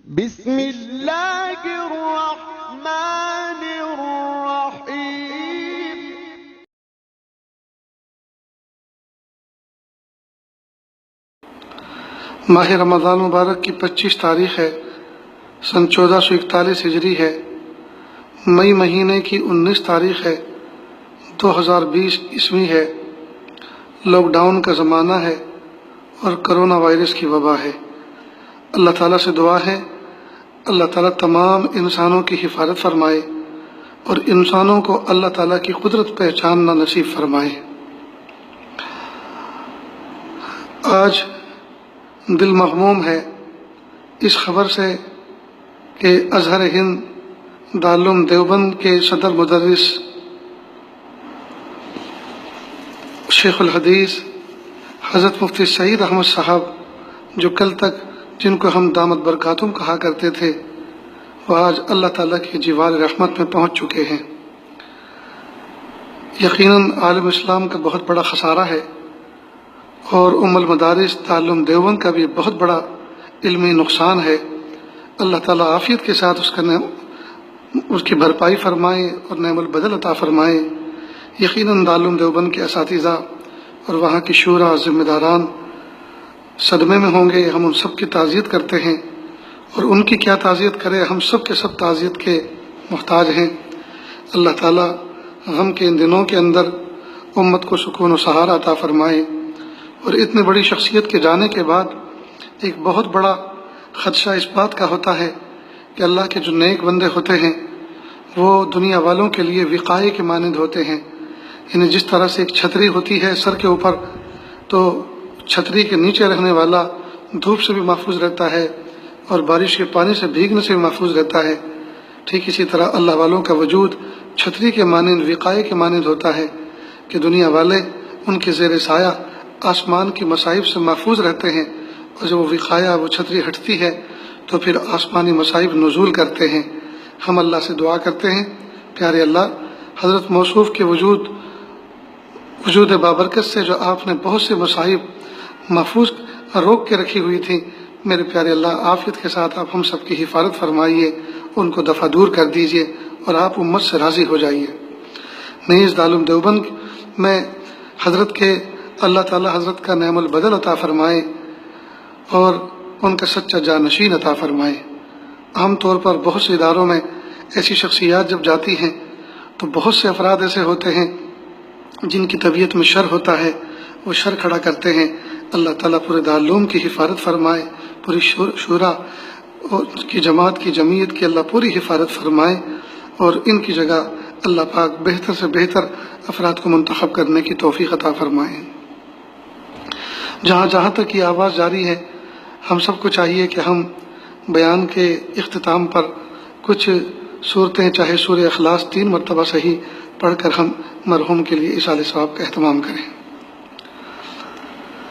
بسم اللہ الرحمن الرحیم۔ ماہ رمضان مبارک کی 25 تاریخ ہے، سن 1441 ہجری ہے۔ مئی مہینے کی 19 تاریخ ہے، 2020 عیسوی ہے۔ لاک ڈاؤن کا زمانہ ہے اور کرونا وائرس کی وبا ہے۔ اللہ تعالیٰ سے دعا ہے اللہ تعالیٰ تمام انسانوں کی حفاظت فرمائے اور انسانوں کو اللہ تعالیٰ کی قدرت پہچاننا نصیب فرمائے۔ آج دل مغموم ہے اس خبر سے کہ ازہر ہند دارالعلوم دیوبند کے صدر مدرس شیخ الحدیث حضرت مفتی سعید احمد صاحب، جو کل تک جن کو ہم دامت برکاتہم کہا کرتے تھے، وہ آج اللہ تعالیٰ کی جوار رحمت میں پہنچ چکے ہیں۔ یقیناً عالم اسلام کا بہت بڑا خسارہ ہے اور المدارس دارالعلوم دیوبند کا بھی بہت بڑا علمی نقصان ہے۔ اللہ تعالیٰ عافیت کے ساتھ اس کی بھرپائی فرمائے اور نعم البدل عطا فرمائے۔ یقیناً دارالعلوم دیوبند کے اساتذہ اور وہاں کی شورا ذمہ داران صدمے میں ہوں گے۔ ہم ان سب کی تعزیت کرتے ہیں، اور ان کی کیا تعزیت کرے، ہم سب کے سب تعزیت کے محتاج ہیں۔ اللہ تعالیٰ غم کے ان دنوں کے اندر امت کو سکون و سہارا عطا فرمائے۔ اور اتنی بڑی شخصیت کے جانے کے بعد ایک بہت بڑا خدشہ اس بات کا ہوتا ہے کہ اللہ کے جو نیک بندے ہوتے ہیں وہ دنیا والوں کے لیے وقائے کے مانند ہوتے ہیں۔ یعنی جس طرح سے ایک چھتری ہوتی ہے سر کے اوپر، تو چھتری کے نیچے رہنے والا دھوپ سے بھی محفوظ رہتا ہے اور بارش کے پانی سے بھیگنے سے بھی محفوظ رہتا ہے، ٹھیک اسی طرح اللہ والوں کا وجود چھتری کے مانند وقائے کے مانند ہوتا ہے کہ دنیا والے ان کے زیر سایہ آسمان کی مصائب سے محفوظ رہتے ہیں، اور جب وہ وقایہ وہ چھتری ہٹتی ہے تو پھر آسمانی مصائب نزول کرتے ہیں۔ ہم اللہ سے دعا کرتے ہیں، پیارے اللہ، حضرت موصوف کے وجود بابرکت سے جو آپ نے بہت سے مصائب محفوظ روک کے رکھی ہوئی تھی، میرے پیارے اللہ عافیت کے ساتھ آپ ہم سب کی حفاظت فرمائیے، ان کو دفع دور کر دیجئے اور آپ امت سے راضی ہو جائیے۔ نیز دارالعلوم دیوبند میں حضرت کے اللہ تعالی حضرت کا نعم البدل عطا فرمائے اور ان کا سچا جانشین عطا فرمائے۔ عام طور پر بہت سے اداروں میں ایسی شخصیات جب جاتی ہیں تو بہت سے افراد ایسے ہوتے ہیں جن کی طبیعت میں شر ہوتا ہے، وہ شر کھڑا کرتے ہیں۔ اللہ تعالیٰ پورے دارالعلوم کی حفاظت فرمائے، پوری شورا کی جماعت کی جمعیت کی اللہ پوری حفاظت فرمائے، اور ان کی جگہ اللہ پاک بہتر سے بہتر افراد کو منتخب کرنے کی توفیق عطا فرمائے۔ جہاں جہاں تک یہ آواز جاری ہے، ہم سب کو چاہیے کہ ہم بیان کے اختتام پر کچھ صورتیں، چاہے سورہ اخلاص 3 مرتبہ صحیح پڑھ کر ہم مرحوم کے لیے ایصال ثواب کا اہتمام کریں۔